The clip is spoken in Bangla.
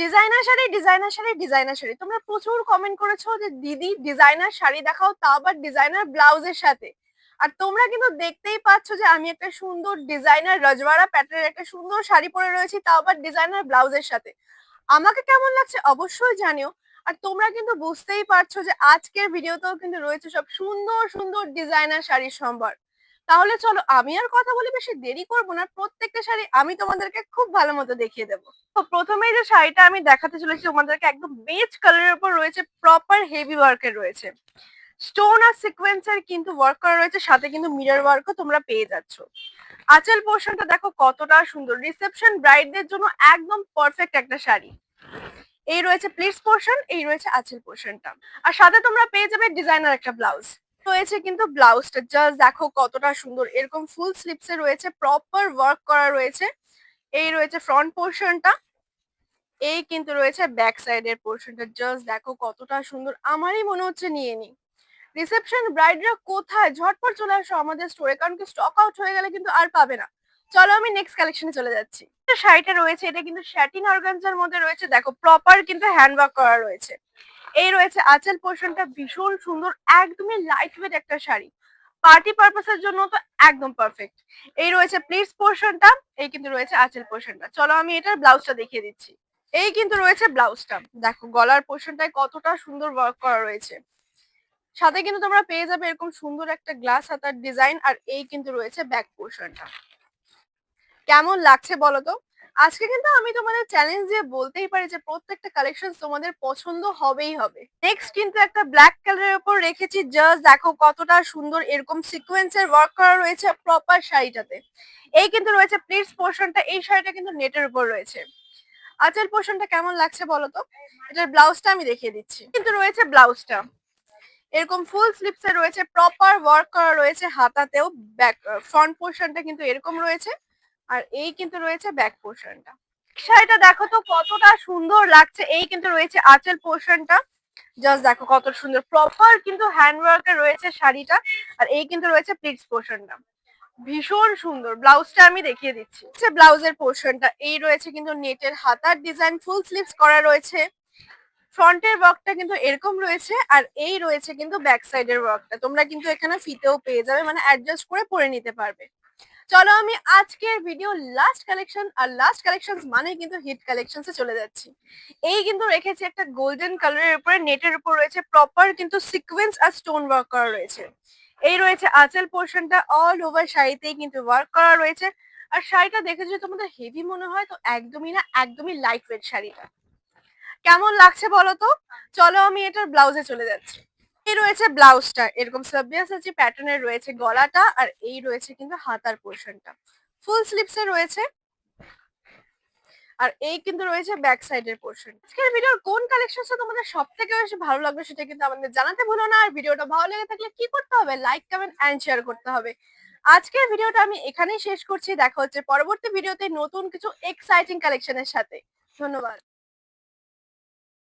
Designer sari, designer sari, designer sari. তোমরা প্রচুর কমেন্ট করেছো যে দিদি ডিজাইনার শাড়ি দেখাও, তাও আবার ডিজাইনার ব্লাউজের সাথে। আর তোমরা কিন্তু দেখতেই পাচ্ছ যে আমি একটা সুন্দর ডিজাইনার রজওয়াড়া প্যাটার্নের একটা সুন্দর শাড়ি পরে রয়েছি, তাও আবার ডিজাইনার ব্লাউজের সাথে। আমাকে কেমন লাগছে অবশ্যই জানিও। আর তোমরা কিন্তু বুঝতেই পারছো যে আজকের ভিডিওতেও কিন্তু রয়েছে সব সুন্দর সুন্দর ডিজাইনার শাড়ির সম্ভার। তাহলে চলো আমি আর কথা বলে বেশি দেরি করবো না, প্রত্যেকটা শাড়ি আমি তোমাদেরকে খুব ভালো মতো দেখিয়ে দেবো। তো প্রথমেই যে শাড়িটা আমি দেখাতে চলেছি তোমাদেরকে, একদম বেজ কালারের উপর রয়েছে, প্রপার হেভি ওয়ার্কের রয়েছে, স্টোন আর সিকোয়েন্সের কিন্তু ওয়ার্ক করা রয়েছে, সাথে কিন্তু মিরর ওয়ার্কও তোমরা পেয়ে যাচ্ছ। আঁচল পোর্শনটা দেখো কতটা সুন্দর, রিসেপশন ব্রাইডদের জন্য একদম পারফেক্ট একটা শাড়ি। এই রয়েছে প্লিটস পোর্শন, এই রয়েছে আঁচল পোর্শনটা, আর সাথে তোমরা পেয়ে যাবে ডিজাইনার একটা ব্লাউজ রয়েছে। কিন্তু ব্লাউজটা জাস্ট দেখো কতটা সুন্দর, এরকম ফুল স্লিপসে রয়েছে, প্রপার ওয়ার্ক করা রয়েছে। এই রয়েছে ফ্রন্ট পোর্শনটা, এই কিন্তু রয়েছে ব্যাক সাইডের পোর্শনটা, জাস্ট দেখো কতটা সুন্দর, আমারই মনে হচ্ছে নিয়ে নি। রিসেপশন ব্রাইডরা কোথায়, ঝটপট চলে আসো আমাদের স্টোরে, কারণ কি স্টক আউট হয়ে গেলে কিন্তু আর পাবে না। চলো আমি নেক্সট কালেকশনে চলে যাচ্ছি। শাড়িটা রয়েছে, এটা কিন্তু স্যাটিন অর্গানজার মধ্যে রয়েছে, দেখো প্রপার কিন্তু হ্যান্ডওয়ার্ক করা রয়েছে। এই রয়েছে আঁচল পোর্শনটা, ভীষণ সুন্দর, একদমই লাইট ওয়েট একটা শাড়ি, পার্টি পারপাসের জন্য তো একদম পারফেক্ট। এই রয়েছে প্লিটস পোর্শনটা, এই কিন্তু রয়েছে আঁচল পোর্শনটা। চলো আমি এটার ব্লাউজটা দেখিয়ে দিচ্ছি। এই কিন্তু রয়েছে ব্লাউজটা, দেখো গলার পোর্শনটায় কতটা সুন্দর ওয়ার্ক করা রয়েছে, সাথে কিন্তু তোমরা পেয়ে যাবে এরকম সুন্দর একটা গ্লাস হাতার ডিজাইন। আর এই কিন্তু রয়েছে ব্যাক পোর্শনটা। কেমন লাগছে বলো তো? আজকে কিন্তু আমি তোমাদের চ্যালেঞ্জ দিয়ে বলতেই পারি যে প্রত্যেকটা কালেকশন তোমাদের পছন্দ হবেই হবে। নেক্সট কিন্তু একটা ব্ল্যাক কালারের উপর রেখেছি, জাস্ট দেখো কতটা সুন্দর, এরকম সিকোয়েন্সের ওয়ার্ক করা রয়েছে প্রপার শাড়িটাতে। এই কিন্তু রয়েছে প্লিটস পোর্শনটা, এই শাড়িটা কিন্তু নেটের উপর রয়েছে। আঁচল পোর্শনটা কেমন লাগছে বলো তো? এটার ব্লাউজটা আমি দেখিয়ে দিচ্ছি। কিন্তু রয়েছে ব্লাউজটা এরকম ফুল স্লিপসে রয়েছে, প্রপার ওয়ার্ক করা রয়েছে হাতাতেও, ব্যাক ফ্রন্ট পোর্শনটা কিন্তু এরকম রয়েছে, আর এই কিন্তু রয়েছে ব্যাক পোর্শনটা। শাড়িটা দেখো তো কতটা সুন্দর লাগছে, এই কিন্তু রয়েছে আঁচল পোর্শনটা, জাস্ট দেখো কত সুন্দর, প্রপার কিন্তু হ্যান্ডওয়ার্কে রয়েছে শাড়িটা। আর এই কিন্তু রয়েছে প্লিটস পোর্শনটা, ভীষণ সুন্দর। ব্লাউজটা আমি দেখিয়ে দিচ্ছি, ব্লাউজের পোর্শনটা এই রয়েছে কিন্তু নেটের হাতার ডিজাইন, ফুল স্লিভস করা রয়েছে, ফ্রন্টের ওয়ার্কটা কিন্তু এরকম রয়েছে, আর এই রয়েছে কিন্তু ব্যাক সাইডের ওয়ার্কটা। তোমরা কিন্তু এখানে ফিতেও পেয়ে যাবে, মানে অ্যাডজাস্ট করে পরে নিতে পারবে। চলো আমি আজকের ভিডিও লাস্ট কালেকশন, আর লাস্ট কালেকশন মানে কিন্তু হিট কালেকশনসে চলে যাচ্ছি। এই কিন্তু রেখেছি একটা গোল্ডেন কালারের উপরে, নেটের উপর রয়েছে প্রপার কিন্তু সিকোয়েন্স আর স্টোন ওয়ার্ক করা রয়েছে। এই রয়েছে আঁচল পোর্শনটা, অল ওভার শাড়িতেই কিন্তু ওয়ার্ক করা রয়েছে। আর শাড়িটা দেখে যদি তোমাদের হেভি মনে হয় তো একদমই না, একদমই লাইট ওয়েট শাড়িটা। কেমন লাগছে বলো তো? চলো আমি এটার ব্লাউজে চলে যাচ্ছি। এই রয়েছে ব্লাউজটা, এরকম সাবরিয়াসি প্যাটার্নের রয়েছে গলাটা, আর এই রয়েছে কিন্তু হাতার পোর্শনটা, ফুল স্লিপসে রয়েছে, আর এই কিন্তু রয়েছে ব্যাক সাইডের পোর্শন। আজকের ভিডিওর কোন কালেকশনটা তোমাদের সবথেকে বেশি ভালো লাগবে সেটা কিন্তু আমাদের জানাতে ভুলো না। আর ভিডিওটা ভালো লেগে থাকলে কি করতে হবে? লাইক, কমেন্ট এন্ড শেয়ার করতে হবে। আজকের ভিডিওটা আমি এখানেই শেষ করছি, দেখা হচ্ছে পরবর্তী ভিডিওতে নতুন কিছু এক্সাইটিং কালেকশনের সাথে। ধন্যবাদ।